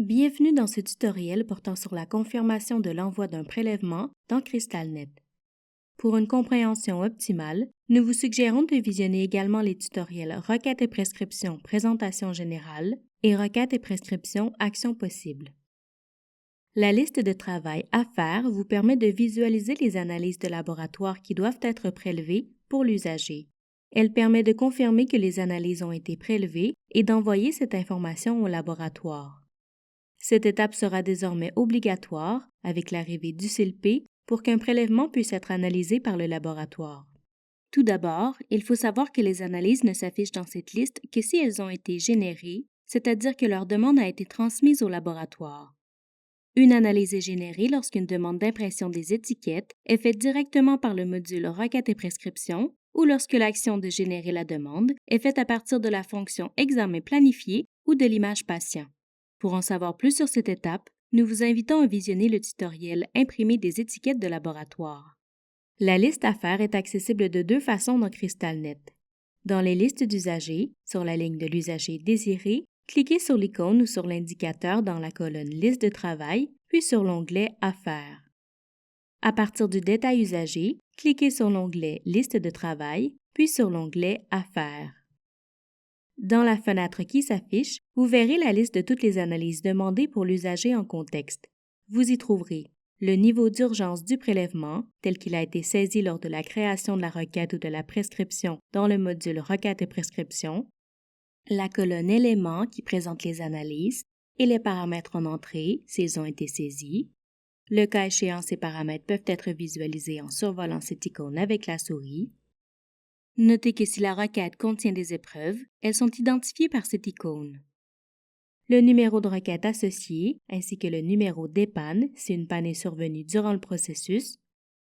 Bienvenue dans ce tutoriel portant sur la confirmation de l'envoi d'un prélèvement dans CrystalNet. Pour une compréhension optimale, nous vous suggérons de visionner également les tutoriels Requêtes et prescriptions présentation générale et Requêtes et prescriptions actions possibles. La liste de travail à faire vous permet de visualiser les analyses de laboratoire qui doivent être prélevées pour l'usager. Elle permet de confirmer que les analyses ont été prélevées et d'envoyer cette information au laboratoire. Cette étape sera désormais obligatoire avec l'arrivée du CILP pour qu'un prélèvement puisse être analysé par le laboratoire. Tout d'abord, il faut savoir que les analyses ne s'affichent dans cette liste que si elles ont été générées, c'est-à-dire que leur demande a été transmise au laboratoire. Une analyse est générée lorsqu'une demande d'impression des étiquettes est faite directement par le module Requêtes et prescriptions ou lorsque l'action de générer la demande est faite à partir de la fonction Examen planifié ou de l'image patient. Pour en savoir plus sur cette étape, nous vous invitons à visionner le tutoriel Imprimer des étiquettes de laboratoire. La liste à faire est accessible de deux façons dans CrystalNet. Dans les listes d'usagers, sur la ligne de l'usager désiré, cliquez sur l'icône ou sur l'indicateur dans la colonne Liste de travail, puis sur l'onglet À faire. À partir du détail usager, cliquez sur l'onglet Liste de travail, puis sur l'onglet À faire. Dans la fenêtre qui s'affiche, vous verrez la liste de toutes les analyses demandées pour l'usager en contexte. Vous y trouverez le niveau d'urgence du prélèvement, tel qu'il a été saisi lors de la création de la requête ou de la prescription dans le module Requêtes et prescriptions, la colonne Éléments qui présente les analyses et les paramètres en entrée s'ils ont été saisis. Le cas échéant, ces paramètres peuvent être visualisés en survolant cette icône avec la souris. Notez que si la requête contient des épreuves, elles sont identifiées par cette icône. Le numéro de requête associé, ainsi que le numéro d'EPAN si une panne est survenue durant le processus,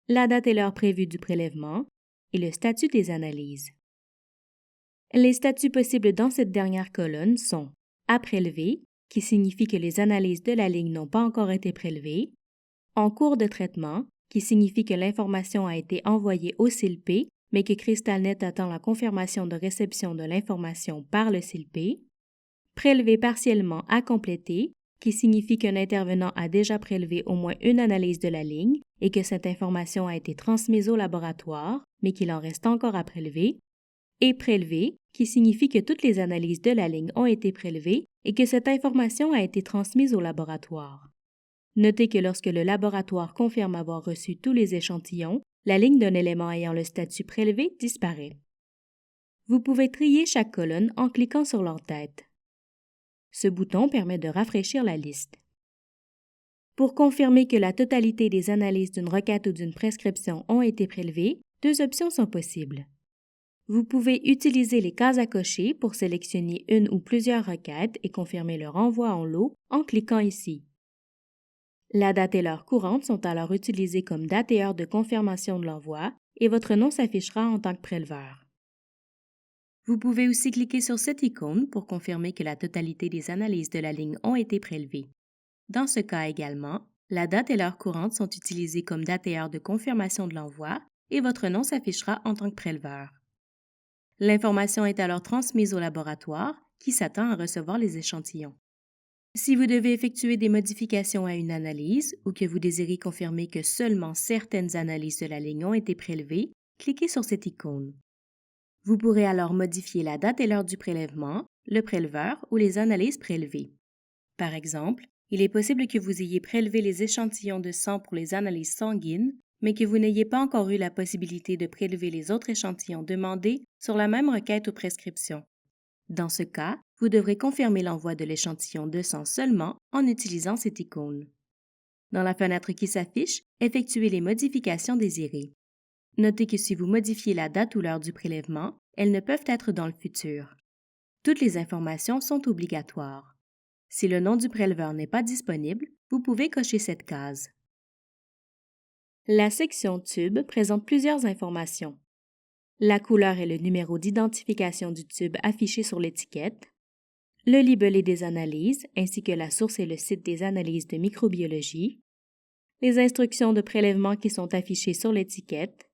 la date et l'heure prévue du prélèvement et le statut des analyses. Les statuts possibles dans cette dernière colonne sont à prélever, qui signifie que les analyses de la ligne n'ont pas encore été prélevées, en cours de traitement, qui signifie que l'information a été envoyée au CILP, mais que CrystalNet attend la confirmation de réception de l'information par le CILP, prélevé partiellement à compléter, qui signifie qu'un intervenant a déjà prélevé au moins une analyse de la ligne et que cette information a été transmise au laboratoire, mais qu'il en reste encore à prélever, et prélevé, qui signifie que toutes les analyses de la ligne ont été prélevées et que cette information a été transmise au laboratoire. Notez que lorsque le laboratoire confirme avoir reçu tous les échantillons, la ligne d'un élément ayant le statut prélevé disparaît. Vous pouvez trier chaque colonne en cliquant sur l'en-tête. Ce bouton permet de rafraîchir la liste. Pour confirmer que la totalité des analyses d'une requête ou d'une prescription ont été prélevées, deux options sont possibles. Vous pouvez utiliser les cases à cocher pour sélectionner une ou plusieurs requêtes et confirmer leur envoi en lot en cliquant ici. La date et l'heure courante sont alors utilisées comme date et heure de confirmation de l'envoi et votre nom s'affichera en tant que préleveur. Vous pouvez aussi cliquer sur cette icône pour confirmer que la totalité des analyses de la ligne ont été prélevées. Dans ce cas également, la date et l'heure courante sont utilisées comme date et heure de confirmation de l'envoi et votre nom s'affichera en tant que préleveur. L'information est alors transmise au laboratoire qui s'attend à recevoir les échantillons. Si vous devez effectuer des modifications à une analyse ou que vous désirez confirmer que seulement certaines analyses de la ligne ont été prélevées, cliquez sur cette icône. Vous pourrez alors modifier la date et l'heure du prélèvement, le préleveur ou les analyses prélevées. Par exemple, il est possible que vous ayez prélevé les échantillons de sang pour les analyses sanguines, mais que vous n'ayez pas encore eu la possibilité de prélever les autres échantillons demandés sur la même requête ou prescription. Dans ce cas, vous devrez confirmer l'envoi de l'échantillon de sang seulement en utilisant cette icône. Dans la fenêtre qui s'affiche, effectuez les modifications désirées. Notez que si vous modifiez la date ou l'heure du prélèvement, elles ne peuvent être dans le futur. Toutes les informations sont obligatoires. Si le nom du préleveur n'est pas disponible, vous pouvez cocher cette case. La section Tube présente plusieurs informations. La couleur et le numéro d'identification du tube affiché sur l'étiquette, le libellé des analyses ainsi que la source et le site des analyses de microbiologie, les instructions de prélèvement qui sont affichées sur l'étiquette,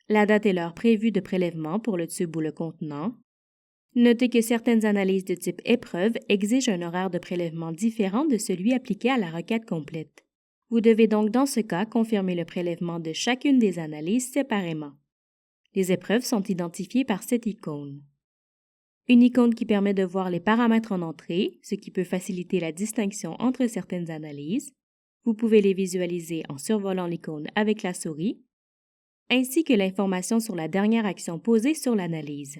la date et l'heure prévue de prélèvement pour le tube ou le contenant, Notez que certaines analyses de type épreuve exigent un horaire de prélèvement différent de celui appliqué à la requête complète. Vous devez donc dans ce cas confirmer le prélèvement de chacune des analyses séparément. Les épreuves sont identifiées par cette icône. Une icône qui permet de voir les paramètres en entrée, ce qui peut faciliter la distinction entre certaines analyses. Vous pouvez les visualiser en survolant l'icône avec la souris, ainsi que l'information sur la dernière action posée sur l'analyse.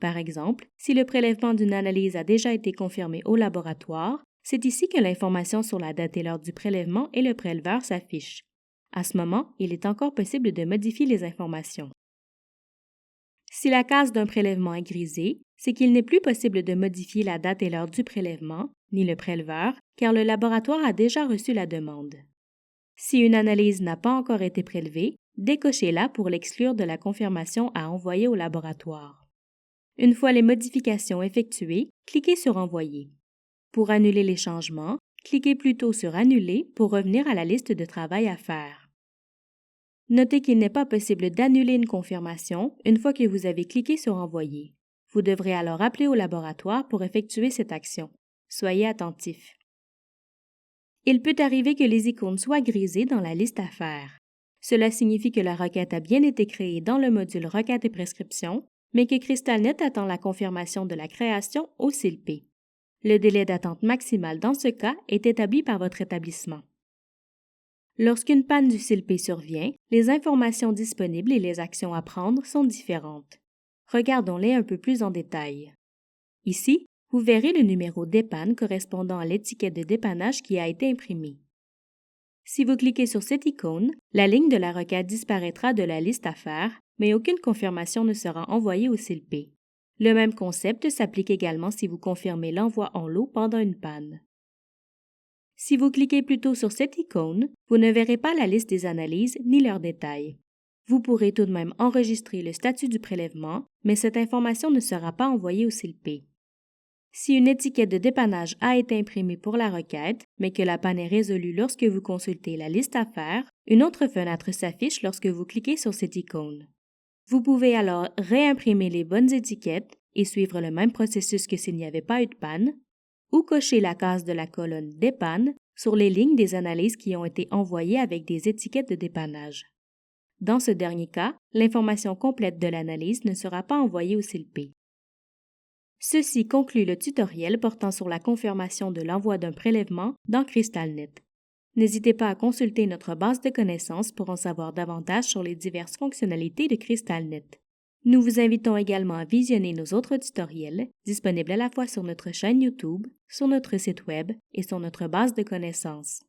Par exemple, si le prélèvement d'une analyse a déjà été confirmé au laboratoire, c'est ici que l'information sur la date et l'heure du prélèvement et le préleveur s'affiche. À ce moment, il est encore possible de modifier les informations. Si la case d'un prélèvement est grisée, c'est qu'il n'est plus possible de modifier la date et l'heure du prélèvement, ni le préleveur, car le laboratoire a déjà reçu la demande. Si une analyse n'a pas encore été prélevée, décochez-la pour l'exclure de la confirmation à envoyer au laboratoire. Une fois les modifications effectuées, cliquez sur Envoyer. Pour annuler les changements, cliquez plutôt sur Annuler pour revenir à la liste de travail à faire. Notez qu'il n'est pas possible d'annuler une confirmation une fois que vous avez cliqué sur Envoyer. Vous devrez alors appeler au laboratoire pour effectuer cette action. Soyez attentif. Il peut arriver que les icônes soient grisées dans la liste à faire. Cela signifie que la requête a bien été créée dans le module Requêtes et prescriptions, mais que CrystalNet attend la confirmation de la création au CILP. Le délai d'attente maximal dans ce cas est établi par votre établissement. Lorsqu'une panne du CILP survient, les informations disponibles et les actions à prendre sont différentes. Regardons-les un peu plus en détail. Ici, vous verrez le numéro dépanne correspondant à l'étiquette de dépannage qui a été imprimée. Si vous cliquez sur cette icône, la ligne de la requête disparaîtra de la liste à faire, mais aucune confirmation ne sera envoyée au CILP. Le même concept s'applique également si vous confirmez l'envoi en lot pendant une panne. Si vous cliquez plutôt sur cette icône, vous ne verrez pas la liste des analyses ni leurs détails. Vous pourrez tout de même enregistrer le statut du prélèvement, mais cette information ne sera pas envoyée au CILP. Si une étiquette de dépannage a été imprimée pour la requête, mais que la panne est résolue lorsque vous consultez la liste à faire, une autre fenêtre s'affiche lorsque vous cliquez sur cette icône. Vous pouvez alors réimprimer les bonnes étiquettes et suivre le même processus que s'il n'y avait pas eu de panne, ou cocher la case de la colonne « Dépanne » sur les lignes des analyses qui ont été envoyées avec des étiquettes de dépannage. Dans ce dernier cas, l'information complète de l'analyse ne sera pas envoyée au CILP. Ceci conclut le tutoriel portant sur la confirmation de l'envoi d'un prélèvement dans CrystalNet. N'hésitez pas à consulter notre base de connaissances pour en savoir davantage sur les diverses fonctionnalités de CrystalNet. Nous vous invitons également à visionner nos autres tutoriels, disponibles à la fois sur notre chaîne YouTube, sur notre site Web et sur notre base de connaissances.